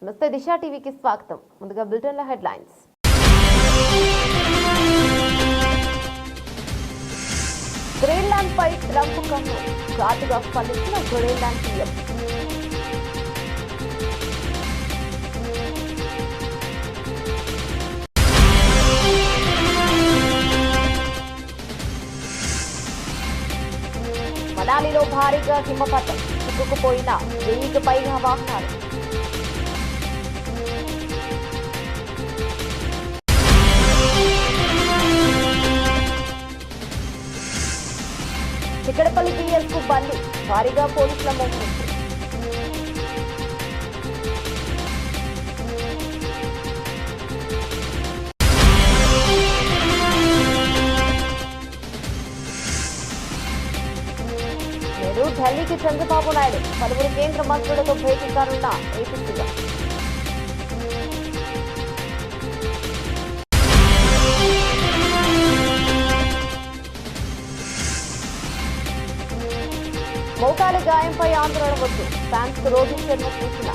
నమస్తే దిశ టీవీకి స్వాగతం. ముందుగా బులెటిన్ల హెడ్లైన్స్. గ్రీన్లాండ్ పై ట్రంప్ కన్ను ఘాటుగా స్పందించిన గ్రీన్లాండ్ పీఎం. మనాలిలో భారీగా హిమపాతం, చిక్కుకుపోయిన 1000కి పైగా వాహనాలు. చిక్కడపల్లి పిఎస్ కు బండి, భారీగా పోలీసుల మోహరింపు. నేడు ఢిల్లీకి చంద్రబాబు నాయుడు పలువురు కేంద్ర మంత్రులతో భేటీ కానున్న ఏపీ సీఎం. మోకాలి గాయంపై ఆందోళన వద్దు, ఫ్యాన్స్ కు రోహిత్ శర్మ సూచన.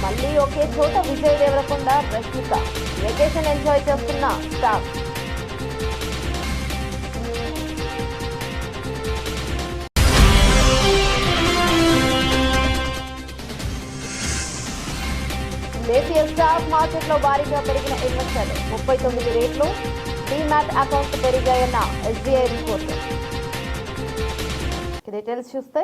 మళ్లీ ఒకే చోట విజయ్ దేవరకొండ, రష్మిక వెకేషన్ ఎంజాయ్ చేస్తున్న స్టార్. దేశీయ స్టాక్ మార్కెట్లో భారీగా పెరిగిన ఇన్వెస్టర్లు, 39 రేట్లు డీమ్యాట్ అకౌంట్లు పెరిగాయన్న ఎస్బీఐ రిపోర్టు. డీటెయిల్స్ చూస్తే,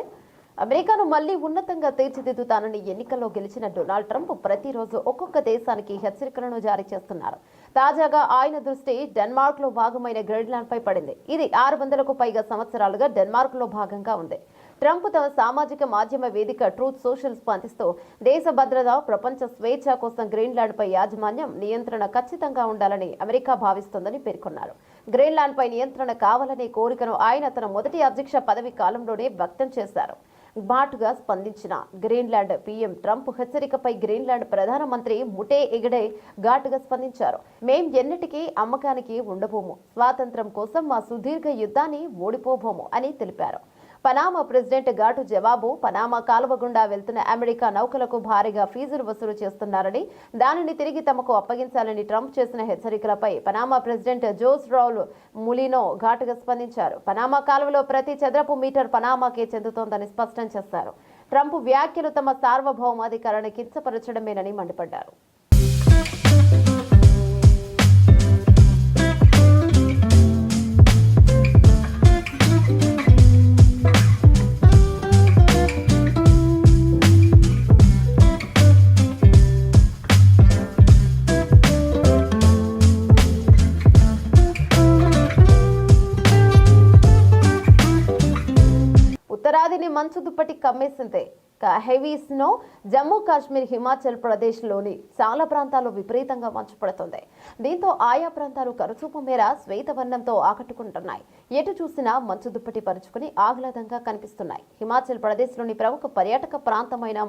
అమెరికాను మళ్లీ ఉన్నతంగా తీర్చిదిద్దుతానని ఎన్నికల్లో గెలిచిన డొనాల్డ్ ట్రంప్ ప్రతిరోజు ఒక్కొక్క దేశానికి హెచ్చరికలను జారీ చేస్తున్నారు. తాజాగా ఆయన దృష్టి డెన్మార్క్ లో భాగమైన గ్రీన్లాండ్ పై పడింది. ఇది 600కు పైగా సంవత్సరాలుగా డెన్మార్క్ లో భాగంగా ఉంది. ట్రంప్ తమ సామాజిక మాధ్యమ వేదిక ట్రూత్ సోషల్ స్పందిస్తూ దేశ భద్రత, ప్రపంచ స్వేచ్ఛ కోసం గ్రీన్లాండ్ పై యాజమాన్యం, నియంత్రణ ఖచ్చితంగా ఉండాలని అమెరికా భావిస్తోందని పేర్కొన్నారు. గ్రీన్లాండ్ పై నియంత్రణ కావాలనే కోరికను ఆయన తన మొదటి అధ్యక్ష పదవి కాలంలోనే వ్యక్తం చేశారు. ఘాటుగా స్పందించిన గ్రీన్లాండ్ పీఎం ట్రంప్ హెచ్చరికపై గ్రీన్లాండ్ ప్రధానమంత్రి ముటే ఎగడే ఘాటుగా స్పందించారు. మేం ఎన్నటికీ అమ్మకానికి ఉండబోము, స్వాతంత్ర్యం కోసం మా సుదీర్ఘ యుద్ధాన్ని ఓడిపోబోము అని తెలిపారు. పనామా ప్రెసిడెంట్ ఘాటు జవాబు, పనామా కాలువ గుండా వెళ్తున్న అమెరికా నౌకలకు భారీగా ఫీజులు వసూలు చేస్తున్నారని, దానిని తిరిగి తమకు అప్పగించాలని ట్రంప్ చేసిన హెచ్చరికలపై Panama president Jose Raul Mulino ఘాటుగా స్పందించారు. పనామా కాలువలో ప్రతి చదరపు మీటర్ పనామాకే చెందుతోందని స్పష్టం చేశారు. ట్రంప్ వ్యాఖ్యలు తమ సార్వభౌమాధికారాన్ని కించపరచడమేనని మండిపడ్డారు. ఉత్తరాదిని మంచు దుప్పటి కమ్మేసిందే. హెవీ స్నో జమ్మూ కాశ్మీర్, హిమాచల్ ప్రదేశ్ లోని చాలా ప్రాంతాల్లో విపరీతంగా మంచు పడుతుంది. దీంతో ఆయా ప్రాంతాలు కనుచూపు మేర శ్వేతవర్ణంతో ఆకట్టుకుంటున్నాయి. ఎటు చూసినా మంచు దుప్పటి పరుచుకుని ఆహ్లాదంగా కనిపిస్తున్నాయి. హిమాచల్ ప్రదేశ్ లోని ప్రముఖ పర్యాటక ప్రాంతమైన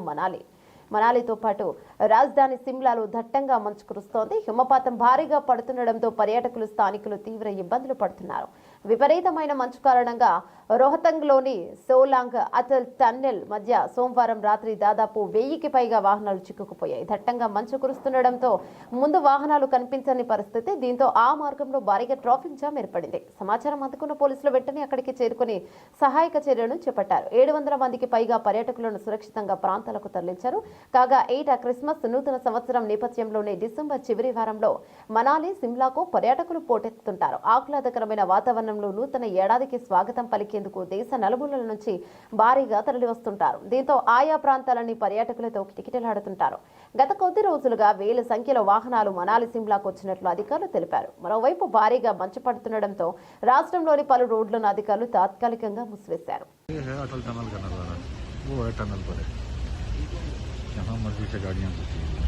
మనాలితో పాటు రాజధాని సిమ్లాలో దట్టంగా మంచు కురుస్తోంది. హిమపాతం భారీగా పడుతుండటంతో పర్యాటకులు, స్థానికులు తీవ్ర ఇబ్బందులు పడుతున్నారు. విపరీతమైన మంచు కారణంగా రోహతంగ్లోని సోలాంగ్ అటల్ టన్నెల్ మధ్య సోమవారం రాత్రి దాదాపు 1000కి పైగా వాహనాలు చిక్కుకుపోయాయి. దట్టంగా మంచు కురుస్తుండటంతో ముందు వాహనాలు కనిపించని పరిస్థితి. దీంతో ఆ మార్గంలో భారీగా ట్రాఫిక్ జామ్ ఏర్పడింది. సమాచారం అందుకున్న పోలీసులు వెంటనే అక్కడికి చేరుకుని సహాయక చర్యలను చేపట్టారు. 700 మందికి పైగా పర్యాటకులను సురక్షితంగా ప్రాంతాలకు తరలించారు. కాగా ఏటా క్రిస్మస్, నూతన సంవత్సరం నేపథ్యంలోనే డిసెంబర్ చివరి వారంలో మనాలి, సిమ్లాకు పర్యాటకులు పోటెత్తుంటారు. ఆహ్లాదకరమైన వాతావరణంలో నూతన ఏడాదికి స్వాగతం పలికేందుకు దేశ నలుమూలల నుంచి భారీగా తరలి వస్తుంటారు. దీంతో ఆయా ప్రాంతాలన్నీ పర్యాటకులతో కిటకిటలాడుతుంటారు. గత కొద్ది రోజులుగా వేల సంఖ్యలో వాహనాలు మనాలి, సిమ్లాకు వచ్చినట్లు అధికారులు తెలిపారు. మరోవైపు భారీగా మంచు పడుతుండటంతో రాష్ట్రంలోని పలు రోడ్లను అధికారులు తాత్కాలికంగా మూసివేశారు. जहाँ मर्जी से गाड़ियाँ घुसती हैं।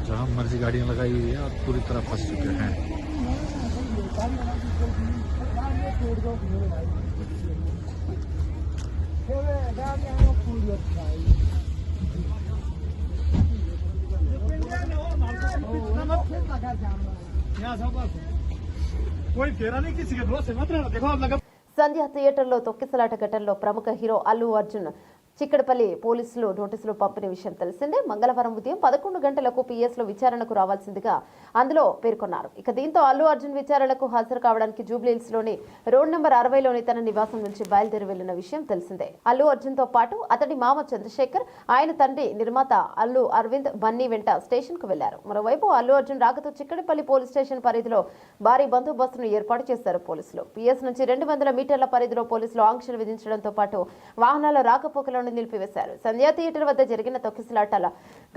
जहाँ मर्जी गाड़ियाँ लगाई हुई है और पूरी तरह फंस चुके हैं। कोई फेरा नहीं किसी के भरोसे मत रहना। देखो आप लगा సంధ్య థియేటర్లో తొక్కిసలాట ఘటనలో ప్రముఖ హీరో అల్లు అర్జున్ చిక్కడపల్లి పోలీసులు నోటీసులు పంపిన విషయం తెలిసిందే. మంగళవారం ఉదయం 11 గంటలకు పిఎస్ లో విచారణకు రావాల్సిందిగా అందులో పేర్కొన్నారు. ఇక దీంతో అల్లు అర్జున్ విచారణకు హాజరు కావడానికి జూబ్లీహిల్స్ లోని రోడ్ నెంబర్ 60లోని తన నివాసం నుంచి బయలుదేరి వెళ్లిన విషయం తెలిసిందే. అల్లు అర్జున్ తో పాటు అతడి మామ చంద్రశేఖర్, ఆయన తండ్రి నిర్మాత అల్లు అరవింద్ బన్నీ వెంట స్టేషన్ కు వెళ్లారు. మరోవైపు అల్లు అర్జున్ రాకతో చిక్కడపల్లి పోలీస్ స్టేషన్ పరిధిలో భారీ బందోబస్తును ఏర్పాటు చేశారు పోలీసులు. పిఎస్ నుంచి 200 మీటర్ల పరిధిలో పోలీసులు ఆంక్షలు విధించడంతో పాటు వాహనాల రాకపోకలను నిలిపివేశారు. సంధ్యా థియేటర్ వద్ద జరిగిన తొక్కిసలాటల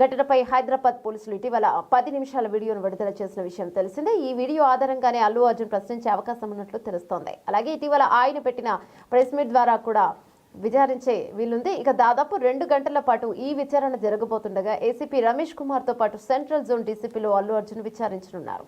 ఘటనపై హైదరాబాద్ పోలీసులు ఇటీవల 10 నిమిషాల వీడియోను విడుదల చేసిన విషయం తెలిసిందే. ఈ వీడియో ఆధారంగానే అల్లు అర్జున్ ప్రశ్నించే అవకాశం ఉన్నట్లు తెలుస్తోంది. అలాగే ఇటీవల ఆయన పెట్టిన ప్రెస్ మీట్ ద్వారా కూడా విచారించే వీలుంది. ఇక దాదాపు 2 గంటల పాటు ఈ విచారణ జరగబోతుండగా ఏసీపీ రమేష్ కుమార్ తో పాటు సెంట్రల్ జోన్ డీసీపీలో అల్లు అర్జున్ విచారించనున్నారు.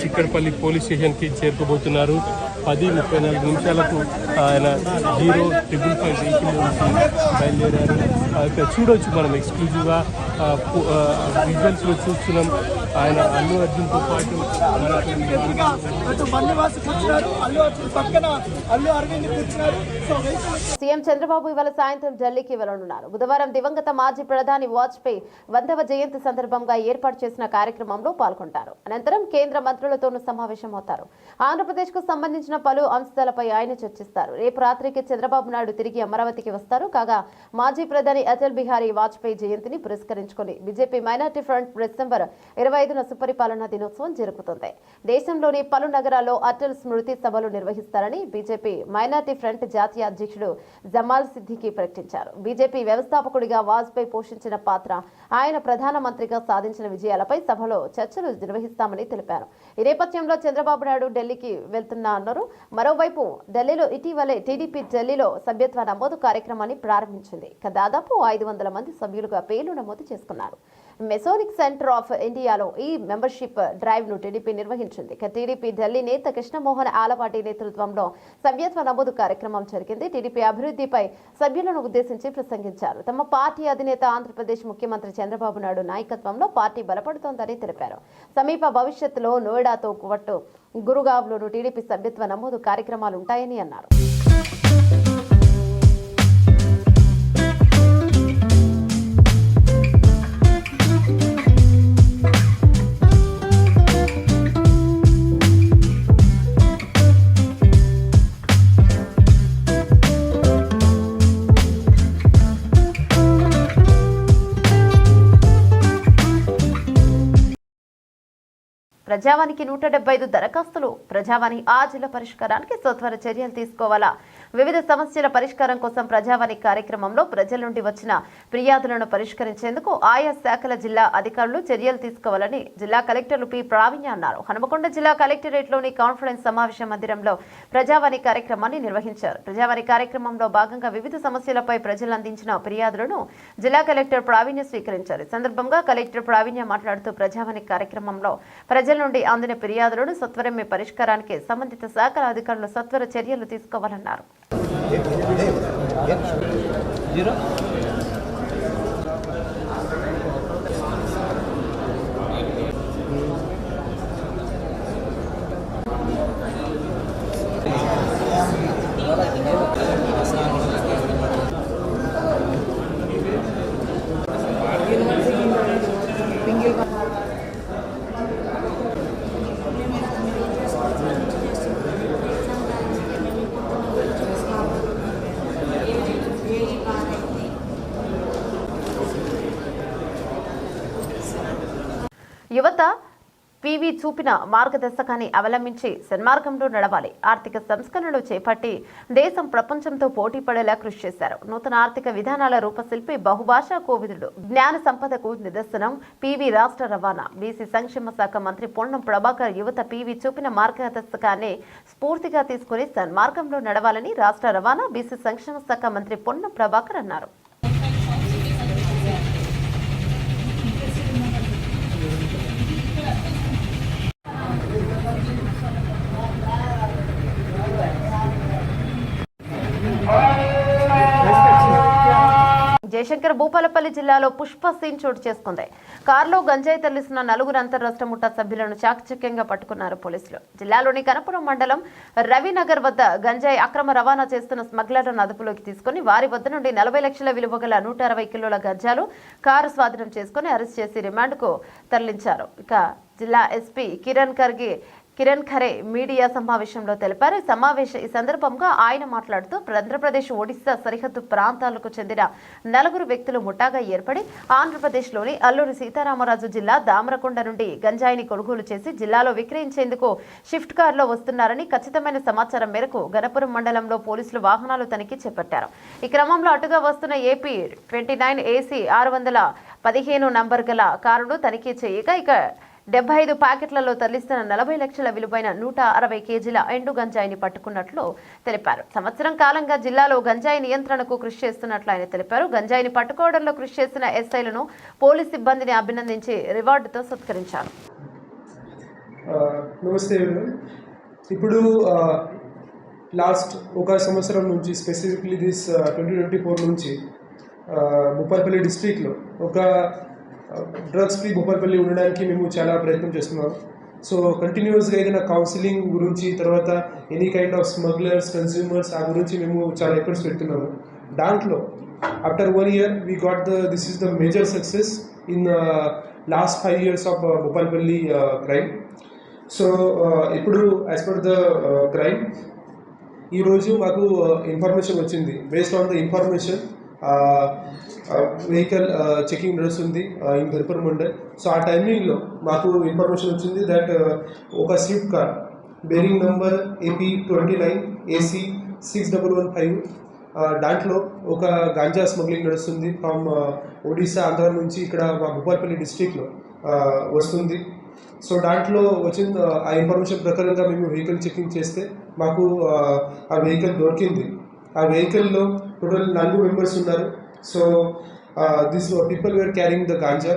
చిక్కడపల్లి పోలీస్ స్టేషన్కి చేరుకోబోతున్నారు. 10:34 నిమిషాలకు ఆయన 055 వెహికల్ బయలుదేరారు. ఇక్కడ చూడవచ్చు, మనం ఎక్స్క్లూజివ్గా విజువల్స్లో చూస్తున్నాం. ఆయన అల్లు అర్జున్తో పాటు సీఎం చంద్రబాబు ఇవాళ సాయంత్రం ఢిల్లీకి వెళ్లనున్నారు. బుధవారం దివంగత మాజీ ప్రధాని వాజ్పేయి 100వ జయంతి సందర్భంగా ఏర్పాటు చేసిన కార్యక్రమంలో పాల్గొంటారు. అనంతరం కేంద్ర మంత్రులతోనూ సమావేశమవుతారు. ఆంధ్రప్రదేశ్ కు సంబంధించిన పలు అంశాలపై ఆయన చర్చిస్తారు. రేపు రాత్రికి చంద్రబాబు నాయుడు తిరిగి అమరావతికి వస్తారు. కాగా మాజీ ప్రధాని అటల్ బిహారీ వాజ్పేయి జయంతిని పురస్కరించుకుని బీజేపీ మైనార్టీ ఫ్రంట్ డిసెంబర్ 25న సుపరిపాలనా దినోత్సవం జరుపుతుంది. దేశంలోని పలు నగరాల్లో అటల్ స్మృతి సభలు నిర్వహిస్తారని బీజేపీ మైనార్టీ ఫ్రంట్ జాతీయ అధ్యక్షుడు జమాల్ సిద్దికీ ప్రకటించారు. బీజేపీ వ్యవస్థాపకుడిగా వాజ్పేయి పోషించిన పాత్ర, ఆయన ప్రధానమంత్రిగా సాధించిన విజయాలపై సభలో చర్చలు నిర్వహిస్తామని తెలిపారు. ఈ నేపథ్యంలో చంద్రబాబు నాయుడు ఢిల్లీకి వెళ్తున్నారు. మరోవైపు ఢిల్లీలో ఇటీవలే టీడీపీ ఢిల్లీలో సభ్యత్వ నమోదు కార్యక్రమాన్ని ప్రారంభించింది. దాదాపు 500 మంది సభ్యులుగా పేర్లు నమోదు చేసుకున్నారు. మెసోనిక్ సెంటర్ ఆఫ్ ఇండియాలో ఈ మెంబర్షిప్ డ్రైవ్ ను టీడీపీ నిర్వహించింది. టీడీపీ ఢిల్లీ నేత కృష్ణమోహన్ ఆలపాటి నేతృత్వంలో సభ్యత్వ నమోదు కార్యక్రమం జరిగింది. టీడీపీ అభివృద్ధిపై సభ్యులను ఉద్దేశించి ప్రసంగించారు. తమ పార్టీ అధినేత ఆంధ్రప్రదేశ్ ముఖ్యమంత్రి చంద్రబాబు నాయుడు నాయకత్వంలో పార్టీ బలపడుతోందని తెలిపారు. సమీప భవిష్యత్తులో నోయిడాతో పాటు గురుగావ్లోనూ టీడీపీ సభ్యత్వ నమోదు కార్యక్రమాలు ఉంటాయని అన్నారు. ప్రజావానికి 175 దరఖాస్తులు. ప్రజావాణి ఆ జిల్లా పరిష్కారానికి సత్వర చర్యలు తీసుకోవాలా? వివిధ సమస్యల పరిష్కారం కోసం ప్రజావాణి కార్యక్రమంలో ప్రజల నుండి వచ్చిన ఫిర్యాదులను పరిష్కరించేందుకు ఆయా శాఖల జిల్లా అధికారులు చర్యలు తీసుకోవాలని జిల్లా కలెక్టర్లు పి ప్రావీణ్య అన్నారు. హనుమకొండ జిల్లా కలెక్టరేట్లోని కాన్ఫరెన్స్ సమావేశ మందిరంలో ప్రజావాణి కార్యక్రమాన్ని నిర్వహించారు. ప్రజావాణి కార్యక్రమంలో భాగంగా వివిధ సమస్యలపై ప్రజలు అందించిన ఫిర్యాదులను జిల్లా కలెక్టర్ ప్రావీణ్య స్వీకరించారు. ఈ సందర్భంగా కలెక్టర్ ప్రావీణ్య మాట్లాడుతూ ప్రజావాణి కార్యక్రమంలో ప్రజల నుండి అందిన ఫిర్యాదులను సత్వరమే పరిష్కారానికి సంబంధిత శాఖల అధికారులు సత్వర చర్యలు తీసుకోవాలన్నారు. పివి చూపిన మార్గదర్శకాన్ని అవలంబించి సన్మార్గంలో నడవాలి. ఆర్థిక సంస్కరణలు చేపట్టి దేశం ప్రపంచంతో పోటీ పడేలా కృషి చేశారు. నూతన ఆర్థిక విధానాల రూపశిల్పి, బహుభాషా కోవిదుడు, జ్ఞాన సంపదకు నిదర్శనం పివి. రాష్ట్ర రవాణా, బీసీ సంక్షేమ శాఖ మంత్రి పొన్నం ప్రభాకర్ యువత పివి చూపిన మార్గదర్శకాన్ని స్ఫూర్తిగా తీసుకుని సన్మార్గంలో నడవాలని రాష్ట్ర రవాణా, బీసీ సంక్షేమ శాఖ మంత్రి పొన్నం ప్రభాకర్ అన్నారు. జయశంకర్ భూపాలపల్లి జిల్లాలో పుష్ప సీన్ చోటు చేసుకుంది. కారులో గంజాయి తరలిస్తున్న 4 అంతర్రాష్ట్ర ముఠా సభ్యులను చాకచక్యంగా పట్టుకున్నారు పోలీసులు. జిల్లాలోని కనపురం మండలం రవినగర్ వద్ద గంజాయి అక్రమ రవాణా చేస్తున్న స్మగ్లర్లను అదుపులోకి తీసుకుని వారి వద్ద నుండి 40 లక్షల విలువ గల 160 కిలోల గంజాలు కారు స్వాధీనం చేసుకుని అరెస్ట్ చేసి రిమాండ్కు తరలించారు. ఇక జిల్లా ఎస్పీ కిరణ్ ఖరే మీడియా సమావేశంలో తెలిపారు. ఈ సందర్భంగా ఆయన మాట్లాడుతూ ఆంధ్రప్రదేశ్, ఒడిశా సరిహద్దు ప్రాంతాలకు చెందిన 4 వ్యక్తులు ముఠాగా ఏర్పడి ఆంధ్రప్రదేశ్లోని అల్లూరి సీతారామరాజు జిల్లా దామరకొండ నుండి గంజాయిని కొనుగోలు చేసి జిల్లాలో విక్రయించేందుకు షిఫ్ట్ కారులో వస్తున్నారని ఖచ్చితమైన సమాచారం మేరకు గణపురం మండలంలో పోలీసులు వాహనాలు తనిఖీ చేపట్టారు. ఈ క్రమంలో అటుగా వస్తున్న ఏపీ 29 AC 615 నంబర్ గల కారును తనిఖీ చేయగా ఇక 75 ప్యాకెట్లలో తరలిస్తున్న 40 లక్షల విలువైన 160 కేజీల ఎండు గంజాయిని పట్టుకున్నట్లు తెలిపారు. సంవత్సరం కాలంగా జిల్లాలో గంజాయి నియంత్రణకు కృషి చేస్తున్నట్లు ఆయన తెలిపారు. గంజాయిని పట్టుకోవడంలో కృషి చేసిన ఎస్ఐలను, పోలీస్ సిబ్బందిని అభినందించి రివార్డుతో సత్కరించారు. నమస్తే. ఇప్పుడు లాస్ట్ ఒక సంవత్సరం నుంచి, స్పెసిఫిక్లీ దిస్ 2024 నుంచి భూపాలపల్లి డిస్ట్రిక్ట్లో ఒక డ్రగ్స్ ఫ్రీ భూపాలపల్లి ఉండడానికి మేము చాలా ప్రయత్నం చేస్తున్నాం. సో కంటిన్యూస్గా ఏదైనా కౌన్సిలింగ్ గురించి, తర్వాత any kind of smugglers, consumers, ఆ గురించి మేము చాలా ఎఫర్ట్స్ పెడుతున్నాము. దాంట్లో after 1 year we got this is the major success in last 5 years of Bhupalpally crime. So ఇప్పుడు యాజ్ పర్ ద క్రైమ్ ఈరోజు మాకు ఇన్ఫర్మేషన్ వచ్చింది. Based on the information vehicle checking నడుస్తుంది ఇన్ గణపురం మండల్. సో ఆ టైమింగ్లో మాకు ఇన్ఫర్మేషన్ వచ్చింది దట్ ఒక Swift car bearing number AP 29 AC 6115 దాంట్లో ఒక గాంజా స్మగ్లింగ్ నడుస్తుంది ఫ్రమ్ ఒడిశా, ఆంధ్ర నుంచి ఇక్కడ మా భూపాలపల్లి డిస్ట్రిక్ట్లో వస్తుంది. సో దాంట్లో వచ్చిన ఆ ఇన్ఫర్మేషన్ ప్రకారంగా మేము వెహికల్ చెకింగ్ చేస్తే మాకు ఆ వెహికల్ దొరికింది. ఆ వెహికల్లో టోటల్ 4 మెంబర్స్ ఉన్నారు. So this people were carrying the ganja.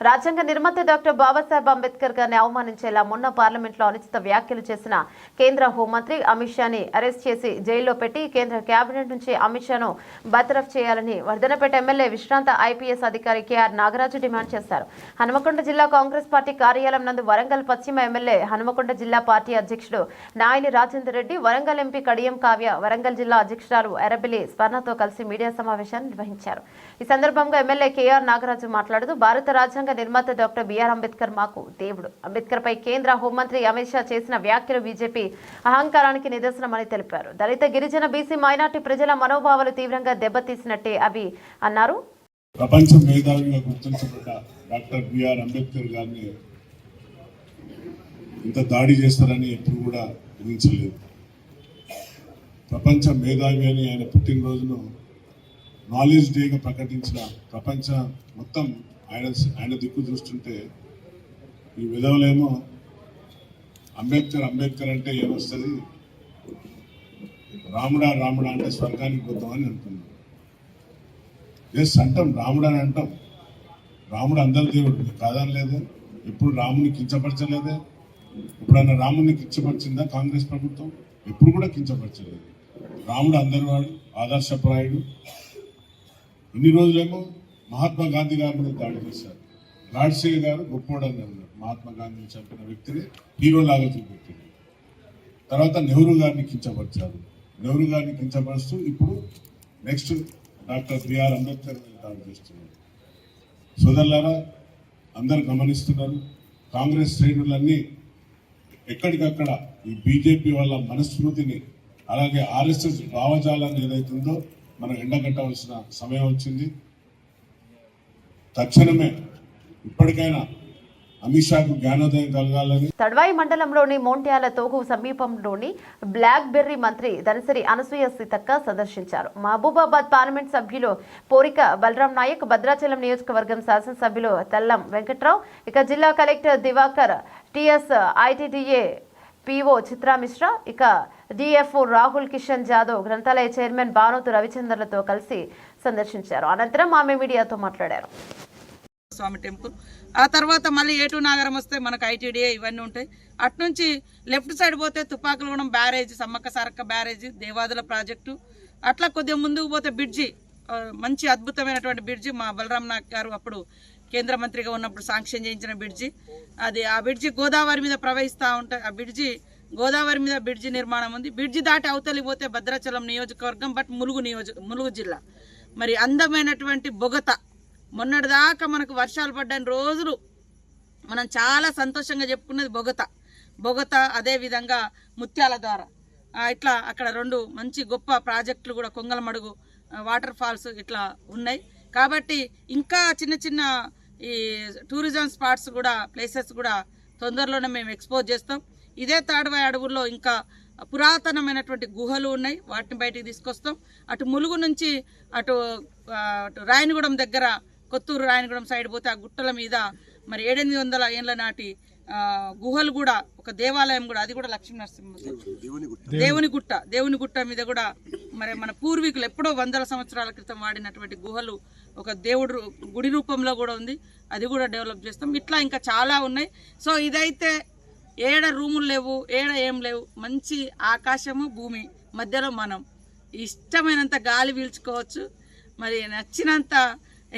రాజ్యాంగ నిర్మాత డాక్టర్ బాబాసాహెబ్ అంబేద్కర్ గారిని అవమానించేలా మొన్న పార్లమెంట్లో అనుచిత వ్యాఖ్యలు చేసిన కేంద్ర హోంమంత్రి అమిత్ షాని అరెస్ట్ చేసి జైల్లో పెట్టి కేంద్ర కేబినెట్ నుంచి అమిత్ షాను బర్తరఫ్ చేయాలని వర్ధనపేట ఎమ్మెల్యే విశ్రాంత IPS అధికారి KR నాగరాజు డిమాండ్ చేశారు. హనుమకొండ జిల్లా కాంగ్రెస్ పార్టీ కార్యాలయం నందు వరంగల్ పశ్చిమ ఎమ్మెల్యే, హనుమకొండ జిల్లా పార్టీ అధ్యక్షుడు నాయని రాజేందర్ రెడ్డి, వరంగల్ ఎంపీ కడియం కావ్య, వరంగల్ జిల్లా అధ్యక్షురాలు ఎర్రబెల్లి స్వర్ణతో కలిసి మీడియా సమావేశాన్ని నిర్వహించారు. ఈ సందర్భంగా ఎమ్మెల్యే KR నాగరాజు మాట్లాడుతూ భారత రాజ్యాంగ నిర్మాత డాక్టర్ బిఆర్ అంబేద్కర్ మాకు దేవుడు. అంబేద్కర్ పై కేంద్ర హోంమంత్రి అమిత్ షా చేసిన వ్యాఖ్యలు బీజేపీ అహంకారానికి నిదర్శనమని తెలిపారు. దళిత, గిరిజన, బీసీ, మైనార్టీ ప్రజల మనోభావాలు తీవ్రంగా దెబ్బతీసినట్టే అవి అన్నారు. ప్రపంచ మేధావిగా గుర్తించబడ్డ డాక్టర్ బిఆర్ అంబేద్కర్ గారిని ఇంత దాడి చేస్తారని ఎప్పుడు కూడా ఊహించలేదు. ప్రపంచ మేధావి అని ఆయన పుట్టినరోజును నాలెడ్జ్ డేగా ప్రకటించిన ప్రపంచ మొత్తం ఆయన దిక్కు చూస్తుంటే ఈ విధవలేమో అంబేద్కర్ అంటే ఏమొస్తుంది, రాముడా అంటే స్వర్గానికి పోతామని అంటున్నాం. ఎస్ అంటాం, రాముడు అని అంటాం. రాముడు అందరి దేవుడు కాదని లేదు. ఎప్పుడు రాముని కించపరచలేదే. ఎప్పుడన్నా రాముని కించపరిచిందా కాంగ్రెస్ ప్రభుత్వం? ఎప్పుడు కూడా కించపరచలేదు. రాముడు అందరి వాడు, ఆదర్శప్రాయుడు. ఇన్ని రోజులేమో మహాత్మా గాంధీ గారిని దాడి చేశారు. గాడ్సే గారు గొప్పోడని అన్నారు. మహాత్మా గాంధీని చంపిన వ్యక్తిని హీరోలాగా చూపెట్టారు. తర్వాత నెహ్రూ గారిని కించపరిచారు. నెహ్రూ గారిని కించపరుస్తూ ఇప్పుడు నెక్స్ట్ డాక్టర్ బిఆర్ అంబేద్కర్ దాడి చేస్తున్నారు. సోదరులారా, అందరు గమనిస్తున్నారు. కాంగ్రెస్ శ్రేణులన్నీ ఎక్కడికక్కడ ఈ బీజేపీ వాళ్ళ మనస్మృతిని, అలాగే RSS భావజాలాన్ని ఏదైతుందో మనం ఎండగట్టవలసిన సమయం వచ్చింది. తక్షణమే ఇప్పటికైనా అమిత్ షాకు జ్ఞానోదయం కలగాలని. తడ్వాయి మండలంలోని మోంట్యాల తోగు సమీపంలోని బ్లాక్ బెర్రీ మంత్రి దనసరి అనసూయ సీతక్క సందర్శించారు. మహబూబాబాద్ పార్లమెంట్ సభ్యులు పోరిక బలరాం నాయక్, భద్రాచలం నియోజకవర్గం శాసనసభ్యులు తెల్లం వెంకట్రావు, ఇక జిల్లా collector Diwakar, TS ITDA PO Chitra Mishra, ఇక డిఎఫ్ఓ రాహుల్ కిషన్ జాదవ్, గ్రంథాలయ చైర్మన్ బానోతు రవిచంద్రలతో కలిసి సందర్శించారు. అనంతరం ఆమె మీడియాతో మాట్లాడారు. స్వామి టెంపుల్, ఆ తర్వాత మళ్ళీ ఏటూ నాగరం వస్తే మనకు ఐటీడీఏ ఇవన్నీ ఉంటాయి. అట్నుంచి లెఫ్ట్ సైడ్ పోతే Tupakulagudem barrage, Sammakka Sarakka barrage, Devadula project, అట్లా కొద్దిగా ముందుకు పోతే బ్రిడ్జి, మంచి అద్భుతమైనటువంటి బ్రిడ్జి మా బలరాం నాయక్ గారు అప్పుడు కేంద్ర మంత్రిగా ఉన్నప్పుడు శాంక్షన్ చేయించిన బ్రిడ్జి. అది ఆ బ్రిడ్జి గోదావరి మీద ప్రవహిస్తూ ఉంటాయి. ఆ బ్రిడ్జి గోదావరి మీద బ్రిడ్జి నిర్మాణం ఉంది. బ్రిడ్జి దాటి అవతలి పోతే భద్రాచలం నియోజకవర్గం, బట్ ములుగు జిల్లా. మరి అందమైనటువంటి బొగత, మొన్నటిదాకా మనకు వర్షాలు పడ్డని రోజులు మనం చాలా సంతోషంగా చెప్పుకున్నది బొగత. అదేవిధంగా ముత్యాల ద్వారా ఇట్లా అక్కడ 2 మంచి గొప్ప ప్రాజెక్టులు కూడా, కొంగలమడుగు వాటర్ ఫాల్స్ ఇట్లా ఉన్నాయి. కాబట్టి ఇంకా చిన్న చిన్న ఈ టూరిజం స్పాట్స్ కూడా, ప్లేసెస్ కూడా తొందరలోనే మేము ఎక్స్పోజ్ చేస్తాం. ఇదే తాడ్వాయి అడవుల్లో ఇంకా పురాతనమైనటువంటి గుహలు ఉన్నాయి, వాటిని బయటికి తీసుకొస్తాం. అటు ములుగు నుంచి అటు రాయనగూడెం దగ్గర, కొత్తూరు రాయనగూడెం సైడ్ పోతే ఆ గుట్టల మీద మరి 700-800 ఏళ్ల నాటి గుహలు కూడా, ఒక దేవాలయం కూడా, అది కూడా లక్ష్మీనరసింహ దేవుని గుట్ట మీద కూడా మరి మన పూర్వీకులు ఎప్పుడో 100 సంవత్సరాల క్రితం వాడినటువంటి గుహలు ఒక దేవుడు గుడి రూపంలో కూడా ఉంది, అది కూడా డెవలప్ చేస్తాం. ఇట్లా ఇంకా చాలా ఉన్నాయి. సో ఇదైతే ఏడ రూములు లేవు, ఏడ ఏం లేవు, మంచి ఆకాశము భూమి మధ్యలో మనం ఇష్టమైనంత గాలి పీల్చుకోవచ్చు, మరి నచ్చినంత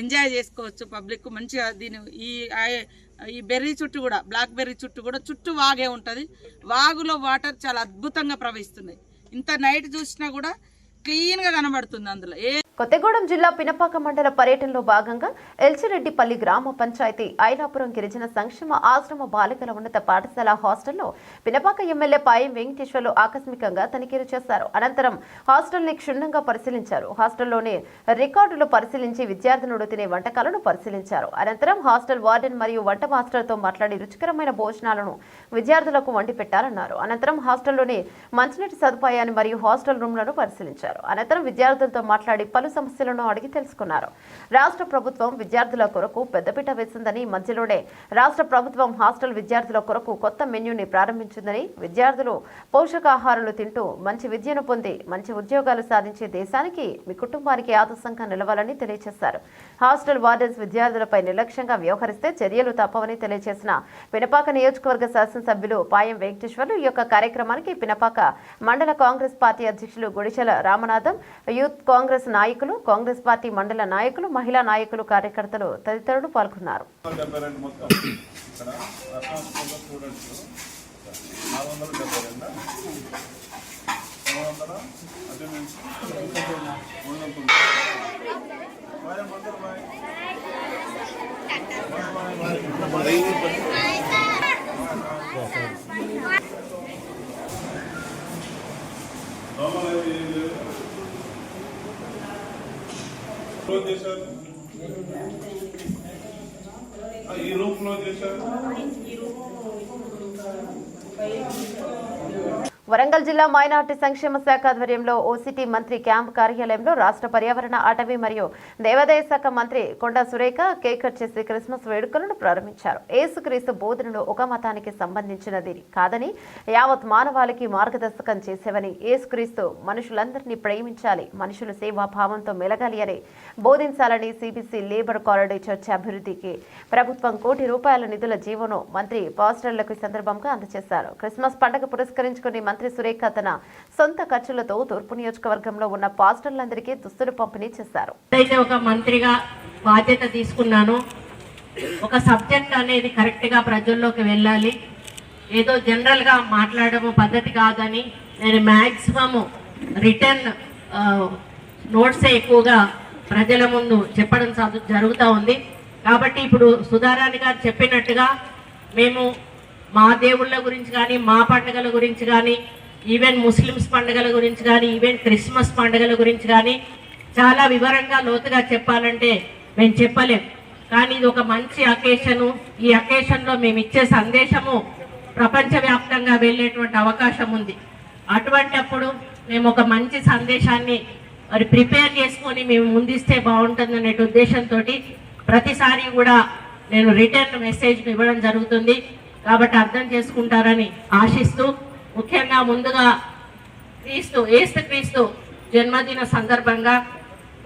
ఎంజాయ్ చేసుకోవచ్చు. పబ్లిక్ మంచిగా ఈ బెర్రీ చుట్టూ కూడా, బ్లాక్ బెర్రీ చుట్టూ కూడా చుట్టూ వాగే ఉంటుంది. వాగులో వాటర్ చాలా అద్భుతంగా ప్రవహిస్తున్నాయి. ఇంత నైట్ చూసినా కూడా క్లీన్గా కనబడుతుంది అందులో. కొత్తగూడెం జిల్లా పినపాక మండల పర్యటనలో భాగంగా ఎల్చిరెడ్డిపల్లి గ్రామ పంచాయతీ ఐలాపురం గిరిజన సంక్షేమ ఆశ్రమ బాలికల ఉన్నత పాఠశాల హాస్టల్లో పినపాక ఎమ్మెల్యే పాయం వెంకటేశ్వర్లు ఆకస్మికంగా తనిఖీలు చేశారు. అనంతరం హాస్టల్ని క్షుణ్ణంగా పరిశీలించారు. హాస్టల్లోని రికార్డులు పరిశీలించి విద్యార్థినుడు తినే వంటకాలను పరిశీలించారు. అనంతరం హాస్టల్ వార్డెన్ మరియు వంట మాస్టర్తో మాట్లాడి రుచికరమైన భోజనాలను విద్యార్థులకు వండి పెట్టారన్నారు. అనంతరం హాస్టల్లోని మంచినీటి సదుపాయాన్ని మరియు హాస్టల్ రూమ్లను పరిశీలించారు. అనంతరం విద్యార్థులతో మాట్లాడి పలు సమస్యలను అడిగి తెలుసుకున్నారు. రాష్ట్ర ప్రభుత్వం విద్యార్థుల కొరకు పెద్దపీట వేసిందని, మధ్యలోనే రాష్ట్ర ప్రభుత్వం హాస్టల్ విద్యార్థుల కొరకు కొత్త మెన్యూని ప్రారంభించిందని, విద్యార్థులు పోషకాహారాలు తింటూ మంచి విద్యను పొంది మంచి ఉద్యోగాలు సాధించే దేశానికి, మీ కుటుంబానికి ఆదర్శంగా నిలవాలని తెలియజేశారు. హాస్టల్ వార్డెన్స్ విద్యార్థులపై నిర్లక్ష్యంగా వ్యవహరిస్తే చర్యలు తప్పవని తెలియజేసిన పినపాక నియోజకవర్గ శాసనసభ్యులు పాయం వెంకటేశ్వర్లు ఈ యొక్క కార్యక్రమానికి పినపాక మండల కాంగ్రెస్ పార్టీ అధ్యక్షులు గుడిచెల రామనాథం, యూత్ కాంగ్రెస్ నాయకులు, కాంగ్రెస్ పార్టీ మండల నాయకులు, మహిళా నాయకులు, కార్యకర్తలు తదితరులు పాల్గొన్నారు. ఈ రూమ్ లో చేశారు. వరంగల్ జిల్లా మైనార్టీ సంక్షేమ శాఖ ఆధ్వర్యంలో ఓసిటీ మంత్రి క్యాంప్ కార్యాలయంలో రాష్ట్ర పర్యావరణ, అటవీ మరియు దేవాదాయ శాఖ మంత్రి కొండా సురేఖ కేక్ కట్ చేసి క్రిస్మస్ వేడుకలను ప్రారంభించారు. యేసుక్రీస్తు బోధనలు ఒక మతానికి సంబంధించినది కాదని, యావత్ మానవాళికి మార్గదర్శకం చేసేవని, యేసుక్రీస్తు మనుషులందరినీ ప్రేమించాలి, మనుషులు సేవాభావంతో మెలగాలి అని బోధించాలని సిబిసి లేబర్ కారిడార్ చర్చ్ అభివృద్ధికి ప్రభుత్వం ₹1 నిధుల జీవోను మంత్రి పాస్టర్లకు సందర్భంగా అందజేశారు. క్రిస్మస్ పండుగ పురస్కరించుకుని మంత్రి సురేఖ తన సొంత ఖర్చులతో తూర్పు నియోజకవర్గంలో ఉన్న పాస్టర్లందరికీ దుస్తులు పంపిణీ చేశారు. అయితే ఒక మంత్రిగా బాధ్యత తీసుకున్నాను. ఒక సబ్జెక్ట్ అనేది కరెక్ట్గా ప్రజల్లోకి వెళ్ళాలి. ఏదో జనరల్గా మాట్లాడము పద్ధతి కాదని నేను మ్యాక్సిమము రిటర్న్ నోట్సే ఎక్కువగా ప్రజల ముందు చెప్పడం జరుగుతూ ఉంది. కాబట్టి ఇప్పుడు సుధారాణి గారు చెప్పినట్టుగా మేము మా దేవుళ్ళ గురించి కానీ, మా పండుగల గురించి కానీ, ఈవెన్ ముస్లిమ్స్ పండుగల గురించి కానీ, ఈవెన్ క్రిస్మస్ పండుగల గురించి కానీ చాలా వివరంగా లోతుగా చెప్పాలంటే మేము చెప్పలేం. కానీ ఇది ఒక మంచి అకేషను. ఈ అకేషన్లో మేము ఇచ్చే సందేశము ప్రపంచవ్యాప్తంగా వెళ్ళేటువంటి అవకాశం ఉంది. అటువంటప్పుడు మేము ఒక మంచి సందేశాన్ని మరి ప్రిపేర్ చేసుకొని మేము ముందిస్తే బాగుంటుంది అనే ఉద్దేశంతో ప్రతిసారి కూడా నేను రిటర్న్ మెసేజ్ ఇవ్వడం జరుగుతుంది. కాబట్టి అర్థం చేసుకుంటారని ఆశిస్తూ, ముఖ్యంగా ముందుగా క్రీస్తు జన్మదిన సందర్భంగా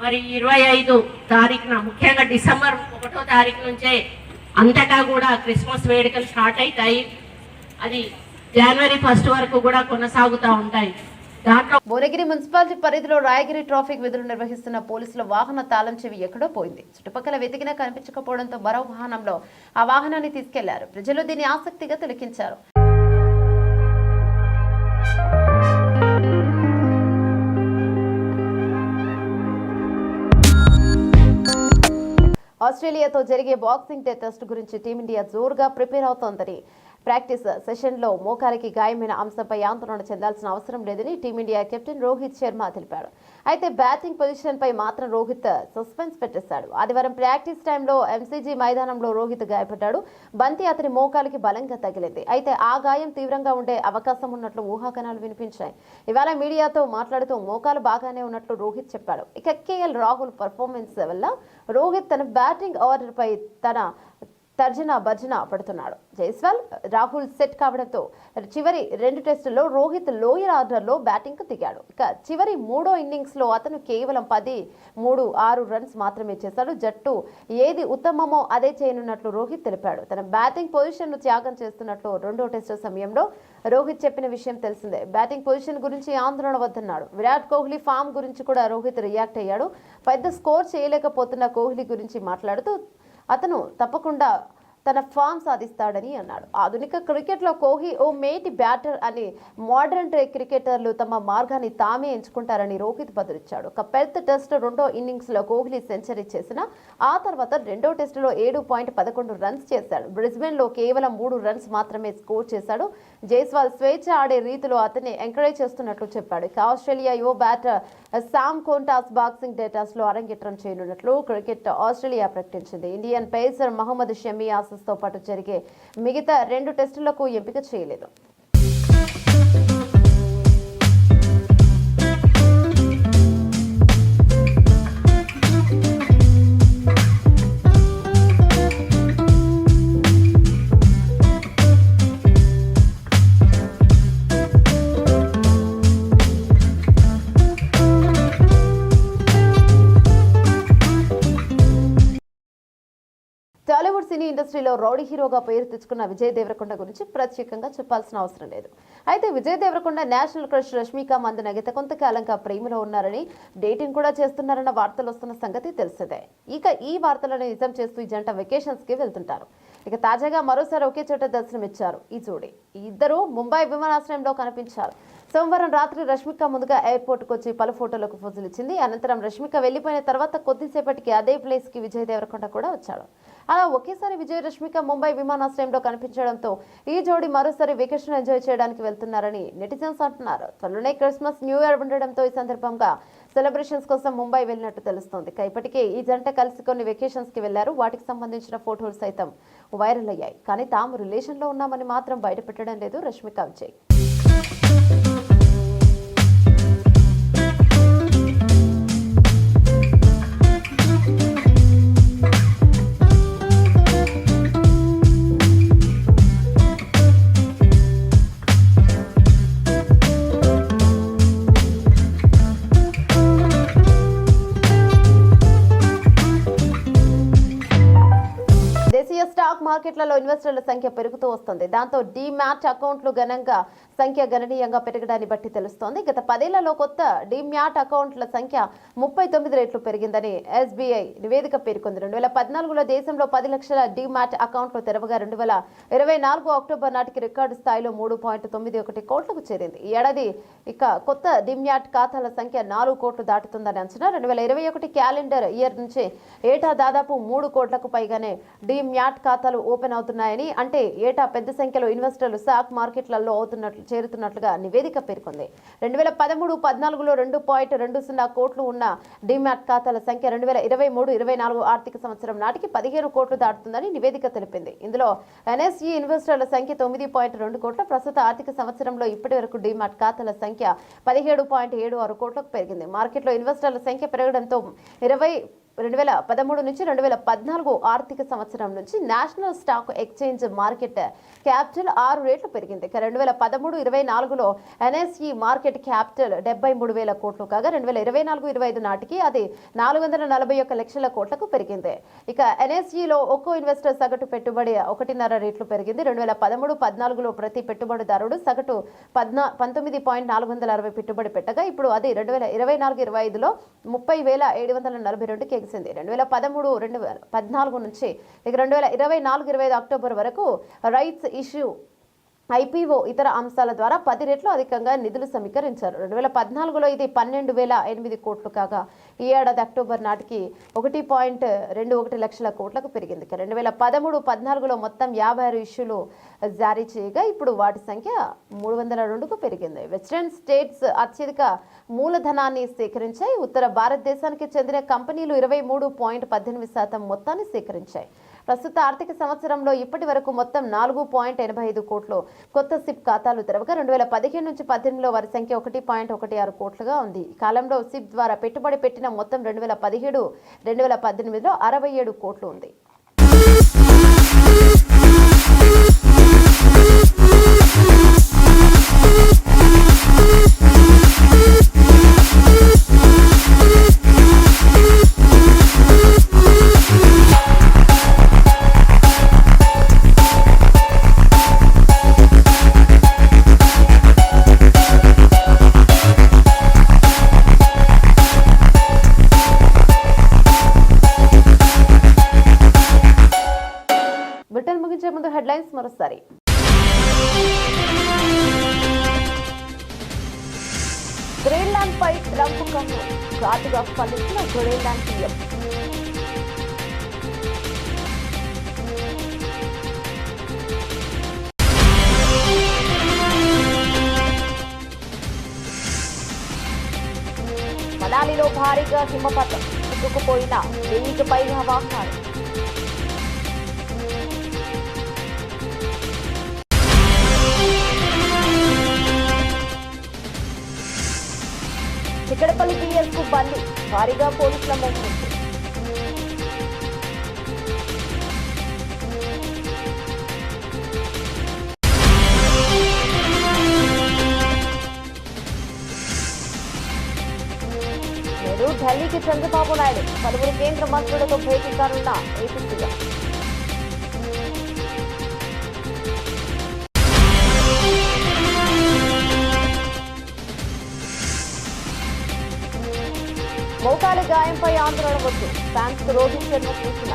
మరి 25 తారీఖున, ముఖ్యంగా డిసెంబర్ 1వ తారీఖు నుంచే అంతటా కూడా క్రిస్మస్ వేడుకలు స్టార్ట్ అవుతాయి. అది జనవరి 1 వరకు కూడా కొనసాగుతూ ఉంటాయి. దాంట్లో భువనగిరి మున్సిపాలిటీ పరిధిలో రాయగిరి ట్రాఫిక్ విధులు నిర్వహిస్తున్న పోలీసుల వాహన తాళం చెవి ఎక్కడో పోయింది. చుట్టుపక్కల వెతికినా కనిపించకపోవడంతో మరో వాహనంలో ఆ వాహనాన్ని తీసుకెళ్లారు. ప్రజలు దీన్ని ఆసక్తిగా తిలకించారు. ఆస్ట్రేలియాతో జరిగే బాక్సింగ్ డే టెస్ట్ గురించి టీమిండియా జోరుగా ప్రిపేర్ అవుతోందని, ప్రాక్టీస్ సెషన్లో మోకాలికి గాయమైన అంశంపై ఆందోళన చెందాల్సిన అవసరం లేదని టీమిండియా కెప్టెన్ రోహిత్ శర్మ తెలిపాడు. అయితే బ్యాటింగ్ పొజిషన్పై మాత్రం రోహిత్ సస్పెన్స్ పెట్టేశాడు. ఆదివారం ప్రాక్టీస్ టైంలో ఎంసీజీ మైదానంలో రోహిత్ గాయపడ్డాడు. బంతి అతని మోకాలికి బలంగా తగిలింది. అయితే ఆ గాయం తీవ్రంగా ఉండే అవకాశం ఉన్నట్లు ఊహాగానాలు వినిపించాయి. ఇవాళ మీడియాతో మాట్లాడుతూ మోకాలు బాగానే ఉన్నట్లు రోహిత్ చెప్పాడు. ఇక కేఎల్ రాహుల్ పర్ఫార్మెన్స్ వల్ల రోహిత్ తన బ్యాటింగ్ ఆర్డర్పై తన తర్జన భర్జన పడుతున్నాడు. జైస్వాల్, రాహుల్ సెట్ కావడంతో చివరి 2 టెస్టుల్లో రోహిత్ లోయర్ ఆర్డర్లో బ్యాటింగ్కు దిగాడు. ఇక చివరి 3వ ఇన్నింగ్స్లో అతను కేవలం 10-3-6 రన్స్ మాత్రమే చేశాడు. జట్టు ఏది ఉత్తమమో అదే చేయనున్నట్లు రోహిత్ తెలిపాడు. తన బ్యాటింగ్ పొజిషన్ను త్యాగం చేస్తున్నట్లు 2వ టెస్టు సమయంలో రోహిత్ చెప్పిన విషయం తెలిసిందే. బ్యాటింగ్ పొజిషన్ గురించి ఆందోళన వద్దన్నాడు. విరాట్ కోహ్లీ ఫామ్ గురించి కూడా రోహిత్ రియాక్ట్ అయ్యాడు. పెద్ద స్కోర్ చేయలేకపోతున్న కోహ్లీ గురించి మాట్లాడుతూ అతను తప్పకుండా తన ఫామ్ సాధిస్తాడని అన్నాడు. ఆధునిక క్రికెట్లో కోహ్లీ ఓ మేటి బ్యాటర్ అని మోడర్న్ క్రికెటర్లు తమ మార్గాన్ని తామే ఎంచుకుంటారని రోహిత్ బదులిచ్చాడు. ఒక పెర్త్ టెస్ట్ 2వ ఇన్నింగ్స్లో కోహ్లీ సెంచరీ చేసిన ఆ తర్వాత 2వ టెస్టులో 7.11 రన్స్ చేశాడు. బ్రిస్బెన్లో కేవలం 3 రన్స్ మాత్రమే స్కోర్ చేశాడు. జైస్వాల్ స్వేచ్ఛ ఆడే రీతిలో అతన్ని ఎంకరేజ్ చేస్తున్నట్లు చెప్పాడు. ఇక ఆస్ట్రేలియా యువ బ్యాటర్ సామ్ కోంటాస్ బాక్సింగ్ డేటాస్లో అరంగేట్రం చేయనున్నట్లు క్రికెట్ ఆస్ట్రేలియా ప్రకటించింది. ఇండియన్ పేసర్ మహమ్మద్ షమి తో పాటు జరిగే మిగతా 2 టెస్టులకు ఎంపిక చేయలేదు. టాలీవుడ్ సినీ ఇండస్ట్రీలో రౌడీ హీరోగా పేరు తెచ్చుకున్న విజయ్ దేవరకొండ గురించి ప్రత్యేకంగా చెప్పాల్సిన అవసరం లేదు. అయితే విజయ్ దేవరకొండ నేషనల్ క్రష్ రష్మిక మందన గత కొంతకాలంగా ప్రేమలో ఉన్నారని, డేటింగ్ కూడా చేస్తున్నారన్న వార్తలు వస్తున్న సంగతి తెలిసిందే. ఇక ఈ వార్తలను నిజం చేస్తూ ఈ జంట వెకేషన్స్ కి వెళ్తుంటారు. ఇక తాజాగా మరోసారి ఒకే చోట దర్శనమిచ్చారు ఈ జోడీ. ఇద్దరు ముంబై విమానాశ్రయంలో కనిపించారు. సోమవారం రాత్రి రష్మిక ముందుగా ఎయిర్పోర్ట్కు వచ్చి పలు ఫోటోలకు ఫోజులిచ్చింది. అనంతరం రష్మిక వెళ్లిపోయిన తర్వాత కొద్దిసేపటికి అదే ప్లేస్ కి విజయ్ దేవరకొండ కూడా వచ్చాడు. అలా ఒకేసారి విజయ్ రష్మిక ముంబై విమానాశ్రయంలో కనిపించడంతో ఈ జోడీ మరోసారి వెకేషన్ ఎంజాయ్ చేయడానికి వెళ్తున్నారని నెటిజన్స్ అంటున్నారు. త్వరలోనే క్రిస్మస్, న్యూ ఇయర్ ఉండడంతో ఈ సందర్భంగా సెలబ్రేషన్స్ కోసం ముంబై వెళ్ళినట్టు తెలుస్తోంది. ఇప్పటికే ఈ జంట కలిసి కొన్ని వెకేషన్స్ కి వెళ్లారు. వాటికి సంబంధించిన ఫోటోలు సైతం వైరల్ అయ్యాయి. కానీ తాము రిలేషన్ లో ఉన్నామని మాత్రం బయటపెట్టడం లేదు రష్మిక విజయ్. స్టాక్ మార్కెట్లలో ఇన్వెస్టర్ల సంఖ్య పెరుగుతూ వస్తుంది. దాంతో డీమ్యాట్ అకౌంట్లు సంఖ్య గణనీయంగా పెరగడాన్ని బట్టి తెలుస్తోంది. గత 10 ఏళ్లలో కొత్త డీమ్యాట్ అకౌంట్ల సంఖ్య 39 రెట్లు పెరిగిందని ఎస్బీఐ నివేదిక పేర్కొంది. 2014లో దేశంలో 10 లక్షల డీమ్యాట్ అకౌంట్లు తెరవగా 2024 అక్టోబర్ నాటికి రికార్డు స్థాయిలో 3.91 కోట్లకు చేరింది. ఈ ఏడాది ఇక కొత్త డీమ్యాట్ ఖాతాల సంఖ్య 4 కోట్లు దాటుతుందని అంచనా. 2021 క్యాలెండర్ ఇయర్ నుంచి ఏటా దాదాపు 3 కోట్లకు పైగానే డీమ్యాట్ ఖాతాలు ఓపెన్ అవుతున్నాయని, అంటే ఏటా పెద్ద సంఖ్యలో ఇన్వెస్టర్లు స్టాక్ మార్కెట్లలో చేరుతున్నట్లుగా నివేదిక పేర్కొంది. 2013-14లో 2.20 కోట్లు ఉన్న డిమాట్ ఖాతాల సంఖ్య 2023-24 ఆర్థిక సంవత్సరం నాటికి 15 కోట్లు దాటుతుందని నివేదిక తెలిపింది. ఇందులో ఎన్ఎస్ఈ ఇన్వెస్టర్ల సంఖ్య 9.2 కోట్ల. ప్రస్తుత ఆర్థిక సంవత్సరంలో ఇప్పటి వరకు డిమాట్ ఖాతాల సంఖ్య 17.76 కోట్లకు పెరిగింది. మార్కెట్లో ఇన్వెస్టర్ల సంఖ్య పెరగడంతో 2013 నుంచి 2014 ఆర్థిక సంవత్సరం నుంచి national stock exchange market capital 6 రెట్లు పెరిగింది. 2013-24లో ఎన్ఎస్ఈ మార్కెట్ క్యాపిటల్ 73,000 కోట్లు కాగా 2024-25 నాటికి అది 441 లక్షల కోట్లకు పెరిగింది. ఇక ఎన్ఎస్ఈలో ఒక్కో ఇన్వెస్టర్ సగటు పెట్టుబడి 1.5 రెట్లు పెరిగింది. 2013-14లో ప్రతి పెట్టుబడిదారుడు సగటు 19,460 పెట్టుబడి పెట్టగా ఇప్పుడు అది 2024-25లో 30,742కి ఎగిసింది. 2013-2014 నుంచి 2024-25 అక్టోబర్ వరకు రైట్స్ ఇష్యూ, ఐపీఓ ఇతర అంశాల ద్వారా 10 రెట్లు అధికంగా నిధులు సమీకరించారు. 2014లో ఇది 12,008 కోట్లు కాగా ఈ ఏడాది అక్టోబర్ నాటికి 1.21 లక్షల కోట్లకు పెరిగింది. 2013-14లో మొత్తం 56 ఇష్యూలు జారీ చేయగా ఇప్పుడు వాటి సంఖ్య 302కు పెరిగింది. వెస్టర్న్ స్టేట్స్ అత్యధిక మూలధనాన్ని సేకరించాయి. ఉత్తర భారతదేశానికి చెందిన కంపెనీలు 23.18% మొత్తాన్ని సేకరించాయి. ప్రస్తుత ఆర్థిక సంవత్సరంలో ఇప్పటి వరకు మొత్తం 4.85 కోట్లు కొత్త సిప్ ఖాతాలు తెరవగా 2015 నుంచి 18లో వారి సంఖ్య 1.16 కోట్లుగా ఉంది. ఈ కాలంలో సిప్ ద్వారా పెట్టుబడి పెట్టిన మొత్తం 2017-2018లో 67 కోట్లు ఉంది. బులెటిన్ ముగించే ముందు హెడ్లైన్స్ మరోసారి. గ్రీన్లాండ్ పై ట్రంప్ కన్ను ఘాటుగా స్పందించిన గ్రీన్లాండ్ పీఎం. మనాలిలో భారీగా హిమపాతం, చిక్కుకుపోయిన 1000కి పైగా వాహనాలు. చిక్కడపల్లి పిఎస్ కు బందీ, భారీగా పోలీసుల మోహరింపు. నేడు ఢిల్లీకి చంద్రబాబు నాయుడు పలువురు కేంద్ర మంత్రులతో భేటీ కానున్న ఏపీ సీఎం. మోకాలి గాయంపై ఆందోళన వద్దు, ఫ్యాన్స్ కు రోహిత్ శర్మ సూచన.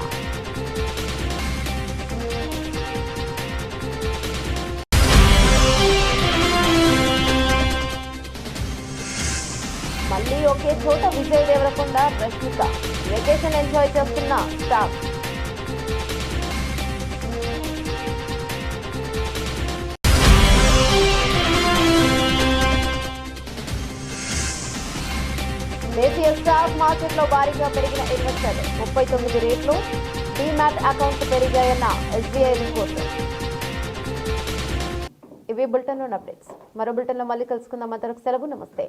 మళ్లీ ఒకే చోట విజయ్ దేవరకొండ, రష్మిక వెకేషన్ ఎంజాయ్ చేస్తున్న స్టార్. దేశీయ స్టాక్ మార్కెట్లో భారీగా పెరిగిన ఇన్వెస్టర్లు, 39 రేట్లు డీమ్యాట్ అకౌంట్ పెరిగాయన్న ఎస్బీఐ రిపోర్టు. ఇవి బులెటిన్లోని అప్డేట్స్. మరో బులెటిన్లో మళ్ళీ కలుసుకుందాం. అంతవరకు సెలవు, నమస్తే.